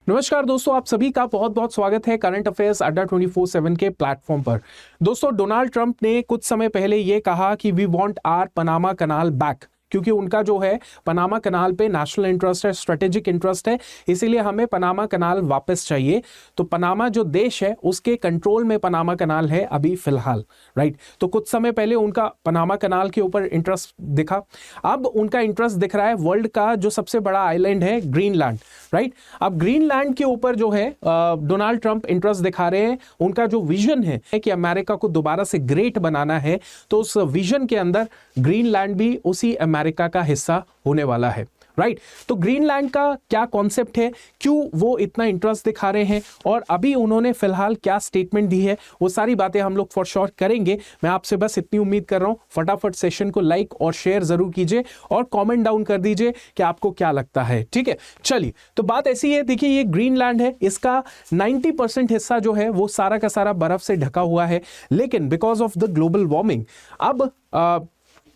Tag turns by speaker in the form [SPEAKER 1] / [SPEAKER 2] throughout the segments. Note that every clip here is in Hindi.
[SPEAKER 1] नमस्कार दोस्तों, आप सभी का बहुत बहुत स्वागत है करंट अफेयर्स अड्डा 24/7 के प्लेटफॉर्म पर। दोस्तों, डोनाल्ड ट्रंप ने कुछ समय पहले ये कहा कि we want our Panama canal back, क्योंकि उनका जो है पनामा कनाल पे नेशनल इंटरेस्ट है, स्ट्रेटेजिक इंटरेस्ट है, इसीलिए हमें पनामा कनाल वापस चाहिए। तो पनामा जो देश है उसके कंट्रोल में पनामा कनाल है अभी फिलहाल, राइट। तो कुछ समय पहले उनका पनामा कनाल के ऊपर इंटरेस्ट दिखा, अब उनका इंटरेस्ट दिख रहा है वर्ल्ड का जो सबसे बड़ा आइलैंड है ग्रीनलैंड, राइट। अब ग्रीनलैंड के ऊपर जो है डोनाल्ड ट्रंप इंटरेस्ट दिखा रहे हैं। उनका जो विजन है कि अमेरिका को दोबारा से ग्रेट बनाना है, तो उस विजन के अंदर ग्रीनलैंड भी उसी अमेरिका का हिस्सा होने वाला है, राइट। तो ग्रीनलैंड का क्या कॉन्सेप्ट है, क्यों वो इतना इंटरेस्ट दिखा रहे हैं और अभी उन्होंने फिलहाल क्या स्टेटमेंट दी है, वो सारी बातें हम लोग फॉर श्योर करेंगे। मैं आपसे बस इतनी उम्मीद कर रहा हूं, फटाफट सेशन को लाइक और शेयर जरूर कीजिए और कमेंट डाउन कर दीजिए कि आपको क्या लगता है, ठीक है। चलिए, तो बात ऐसी है, देखिए ये ग्रीनलैंड है, इसका 90% हिस्सा जो है वो सारा का सारा बर्फ से ढका हुआ है, लेकिन because of the global warming अब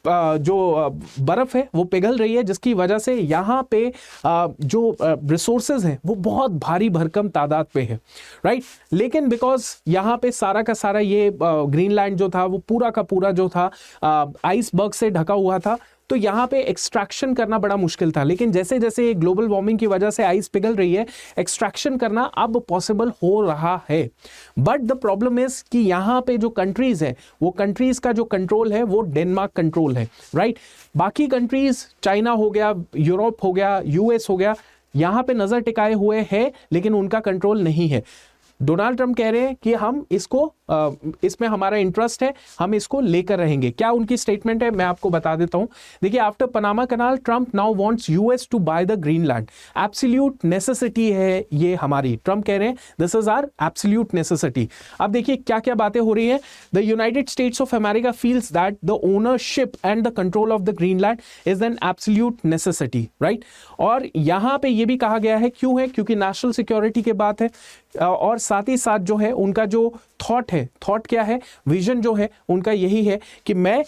[SPEAKER 1] जो बर्फ है वो पिघल रही है, जिसकी वजह से यहाँ पे जो रिसोर्सेज हैं वो बहुत भारी भरकम तादाद पे है, राइट। लेकिन बिकॉज यहाँ पे सारा का सारा ये ग्रीनलैंड जो था वो पूरा का पूरा जो था आइसबर्ग से ढका हुआ था, तो यहाँ पे एक्सट्रैक्शन करना बड़ा मुश्किल था। लेकिन जैसे जैसे ग्लोबल वार्मिंग की वजह से आइस पिघल रही है, एक्सट्रैक्शन करना अब पॉसिबल हो रहा है। बट द प्रॉब्लम इज कि यहाँ पे जो कंट्रीज है, वो कंट्रीज का जो कंट्रोल है वो डेनमार्क कंट्रोल है, राइट। बाकी कंट्रीज, चाइना हो गया, यूरोप हो गया, यूएस हो गया, यहाँ पे नजर टिकाए हुए हैं, लेकिन उनका कंट्रोल नहीं है। डोनाल्ड ट्रंप कह रहे हैं कि हम इसको इसमें हमारा इंटरेस्ट है, हम इसको लेकर रहेंगे। क्या उनकी स्टेटमेंट है मैं आपको बता देता हूं। देखिए, after Panama canal Trump now wants US to buy the Greenland. Absolute necessity है ये हमारी, ट्रंप कह रहे हैं this is our absolute necessity. अब देखिए क्या क्या बातें हो रही हैं। The United States of America feels that the ownership and the control of the Greenland is an absolute necessity, right. और यहां पे ये भी कहा गया है, क्यों है, क्योंकि नेशनल सिक्योरिटी की बात है, और साथ ही साथ जो है उनका जो थॉट है, थॉट क्या है, विजन जो है उनका यही है कि मैं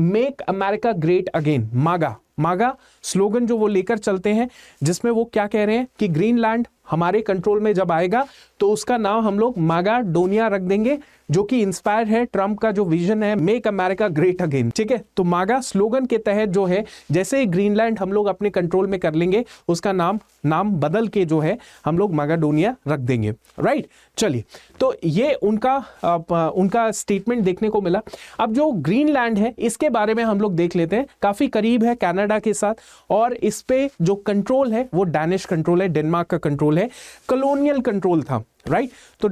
[SPEAKER 1] मेक अमेरिका ग्रेट अगेन, मागा मागा स्लोगन जो वो लेकर चलते हैं, जिसमें वो क्या कह रहे हैं कि ग्रीनलैंड हमारे कंट्रोल में जब आएगा तो उसका नाम हम लोग मागा डोनिया रख देंगे, जो कि इंस्पायर है ट्रंप का जो विजन है मेक अमेरिका ग्रेट अगेन, ठीक है। तो मागा स्लोगन के तहत जो है, जैसे ही ग्रीनलैंड हम लोग अपने कंट्रोल में कर लेंगे, उसका नाम बदल के जो है हम लोग मागाडोनिया रख देंगे, राइट। चलिए, तो ये उनका स्टेटमेंट देखने को मिला। अब जो ग्रीनलैंड है इसके बारे में हम लोग देख लेते हैं, काफी करीब है कनाडा के साथ, और इस पे जो कंट्रोल है वो डैनिश कंट्रोल है, डेनमार्क का कंट्रोल है, कॉलोनियल कंट्रोल था, राइट। तो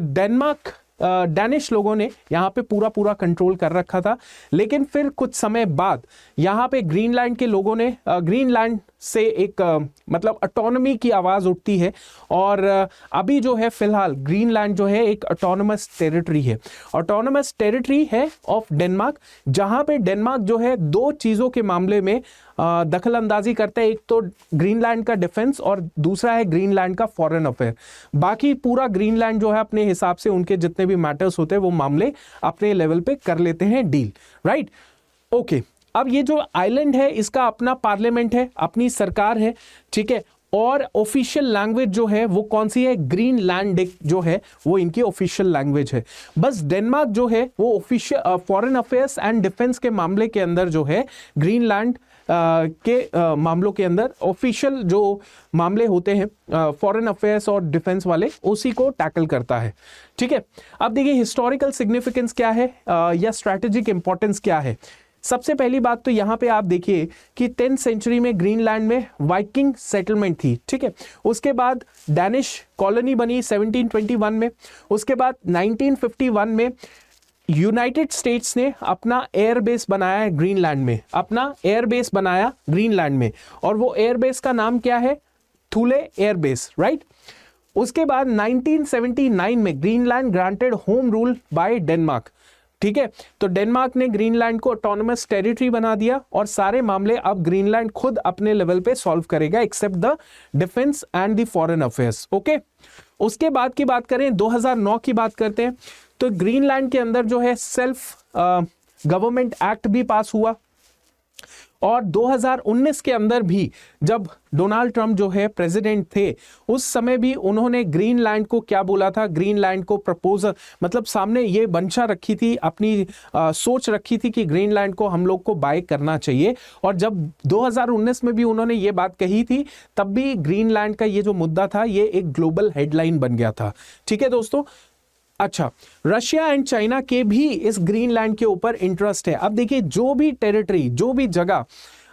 [SPEAKER 1] डैनिश लोगों ने यहाँ पे पूरा कंट्रोल कर रखा था, लेकिन फिर कुछ समय बाद यहाँ पे ग्रीनलैंड के लोगों ने ग्रीनलैंड से एक मतलब ऑटोनॉमी की आवाज उठती है, और अभी जो है फिलहाल ग्रीनलैंड जो है एक ऑटोनमस टेरिटरी है, ऑटोनमस टेरिटरी है ऑफ डेनमार्क, जहां पे डेनमार्क जो है दो चीजों के मामले में दखल अंदाजी करता है। एक तो ग्रीनलैंड का डिफेंस और दूसरा है ग्रीनलैंड का फॉरेन अफेयर। बाकी पूरा ग्रीनलैंड जो है अपने हिसाब से उनके जितने भी मैटर्स होते हैं वो मामले अपने लेवल पे कर लेते हैं डील, राइट। ओके, अब ये जो आइलैंड है इसका अपना पार्लियामेंट है, अपनी सरकार है, ठीक है। और ऑफिशियल लैंग्वेज जो है वो कौन सी है, ग्रीनलैंडिक जो है वो इनकी ऑफिशियल लैंग्वेज है। बस डेनमार्क जो है वो official foreign affairs and defence के मामले के अंदर जो है ग्रीनलैंड के मामलों के अंदर ऑफिशियल जो मामले होते हैं फॉरेन अफेयर्स और डिफेंस वाले, उसी को टैकल करता है, ठीक है। अब देखिए हिस्टोरिकल सिग्निफिकेंस क्या है या स्ट्रैटेजिक इंपॉर्टेंस क्या है। सबसे पहली बात तो यहाँ पे आप देखिए कि 10th सेंचुरी में ग्रीनलैंड में वाइकिंग सेटलमेंट थी, ठीक है। उसके बाद डैनिश कॉलोनी बनी 1721 में। उसके बाद 1951 में यूनाइटेड स्टेट्स ने अपना एयरबेस बनाया है ग्रीनलैंड में, अपना एयरबेस बनाया ग्रीनलैंड में, और वो एयरबेस का नाम क्या है, थुले एयरबेस, राइट। उसके बाद 1979 में Greenland granted home rule by Denmark, ठीक है। तो डेनमार्क ने ग्रीनलैंड को ऑटोनमस टेरिटरी बना दिया, और सारे मामले अब ग्रीनलैंड खुद अपने लेवल पे सॉल्व करेगा, except the defence and the foreign affairs, okay. उसके बाद की बात करें, 2009 की बात करते हैं, तो ग्रीनलैंड के अंदर जो है सेल्फ गवर्नमेंट एक्ट भी पास हुआ। और 2019 के अंदर भी जब डोनाल्ड ट्रंप जो है प्रेसिडेंट थे, उस समय भी उन्होंने ग्रीनलैंड को क्या बोला था, ग्रीनलैंड को प्रपोजल मतलब सामने ये मंशा रखी थी, अपनी सोच रखी थी कि ग्रीनलैंड को हम लोग को बाय करना चाहिए। और जब 2019 में भी उन्होंने ये बात कही थी, तब भी ग्रीनलैंड का ये जो मुद्दा था ये एक ग्लोबल हेडलाइन बन गया था। ठीक है दोस्तों। अच्छा, रशिया एंड चाइना के भी इस ग्रीनलैंड के ऊपर इंटरेस्ट है। अब देखिए, जो भी टेरिटरी, जो भी जगह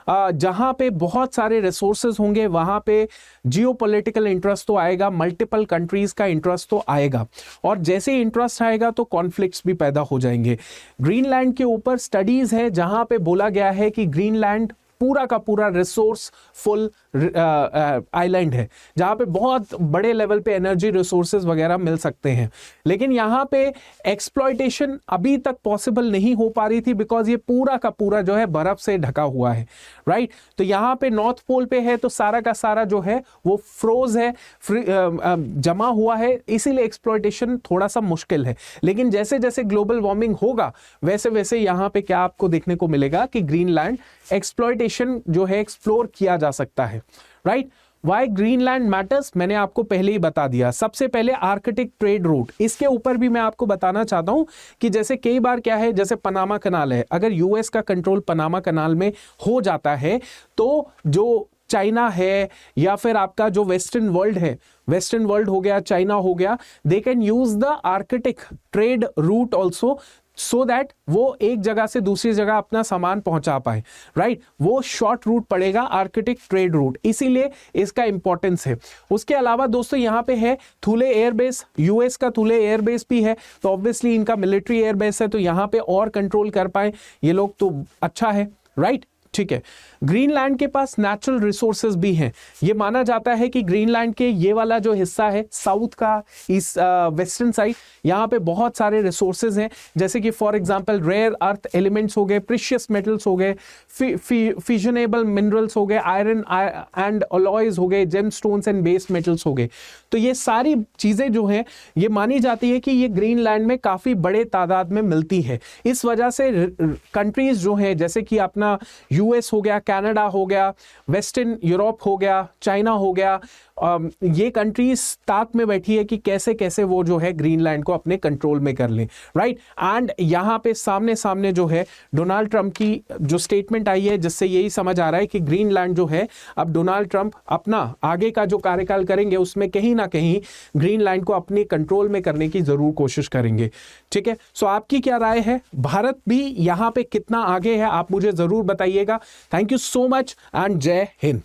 [SPEAKER 1] जहां पे बहुत सारे रिसोर्सेज होंगे, वहां पे जियोपॉलिटिकल इंटरेस्ट तो आएगा, मल्टीपल कंट्रीज का इंटरेस्ट तो आएगा, और जैसे इंटरेस्ट आएगा तो कॉन्फ्लिक्ट्स भी पैदा हो जाएंगे। ग्रीनलैंड के ऊपर स्टडीज है जहां पे बोला गया है कि ग्रीनलैंड पूरा का पूरा रिसोर्सफुल आइलैंड है, जहां पे बहुत बड़े लेवल पे एनर्जी रिसोर्सेज वगैरह मिल सकते हैं, लेकिन यहां पे एक्सप्लॉयटेशन अभी तक पॉसिबल नहीं हो पा रही थी, बिकॉज ये पूरा का पूरा जो है बर्फ से ढका हुआ है, राइट। तो यहां पे नॉर्थ पोल पे है तो सारा का सारा जो है वो फ्रोज है, जमा हुआ है, इसीलिए एक्सप्लॉयटेशन थोड़ा सा मुश्किल है। लेकिन जैसे जैसे ग्लोबल वार्मिंग होगा वैसे वैसे यहां पे क्या आपको देखने को मिलेगा कि ग्रीनलैंड एक्सप्लॉयटेशन जो है एक्सप्लोर किया जा सकता है, राइट। वाई ग्रीनलैंड मैटर्स मैंने आपको पहले ही बता दिया। सबसे पहले आर्कटिक ट्रेड रूट, इसके ऊपर भी मैं आपको बताना चाहता हूं कि जैसे कई बार क्या है, जैसे पनामा कनाल है, अगर यूएस का कंट्रोल पनामा कनाल में हो जाता है तो जो चाइना है या फिर आपका जो वेस्टर्न वर्ल्ड है, वेस्टर्न वर्ल्ड हो गया, चाइना हो गया, they can use the Arctic trade route also, so that वो एक जगह से दूसरी जगह अपना सामान पहुंचा पाए, राइट। वो शॉर्ट रूट पड़ेगा, आर्कटिक ट्रेड रूट, इसीलिए इसका इंपॉर्टेंस है। उसके अलावा दोस्तों यहां पे है थुले एयरबेस, यूएस का थुले एयरबेस भी है, तो ऑब्वियसली इनका मिलिट्री एयरबेस है, तो यहां पे और कंट्रोल कर पाए ये लोग तो अच्छा है, राइट। ठीक है। ग्रीनलैंड के पास नेचुरल रिसोर्सेज भी हैं। ये माना जाता है कि ग्रीनलैंड के ये वाला जो हिस्सा है साउथ का, इस वेस्टर्न साइड, यहाँ पे बहुत सारे रिसोर्सेज हैं, जैसे कि for example rare earth elements हो गए, प्रीशियस मेटल्स हो गए, फिजनेबल मिनरल्स हो गए, आयरन एंड अलॉयज हो गए, जेमस्टोन्स एंड बेस मेटल्स हो गए। तो ये सारी चीजें जो हैं ये मानी जाती है कि ये ग्रीनलैंड में काफी बड़े तादाद में मिलती है। इस वजह से कंट्रीज जो है, जैसे कि अपना यूएस हो गया, कनाडा हो गया, वेस्टर्न यूरोप हो गया, चाइना हो गया, ये कंट्रीज ताक में बैठी है कि कैसे कैसे वो जो है ग्रीनलैंड को अपने कंट्रोल में कर लें, राइट। एंड यहां पे सामने सामने जो है डोनाल्ड ट्रंप की जो स्टेटमेंट आई है, जिससे यही समझ आ रहा है कि ग्रीनलैंड जो है अब डोनाल्ड ट्रंप अपना आगे का जो कार्यकाल करेंगे उसमें कहीं ना कहीं ग्रीनलैंड को अपने कंट्रोल में करने की जरूर कोशिश करेंगे। ठीक है। सो आपकी क्या राय है, भारत भी यहां पे कितना आगे है, आप मुझे जरूर बताइएगा। Thank you so much and जय हिंद।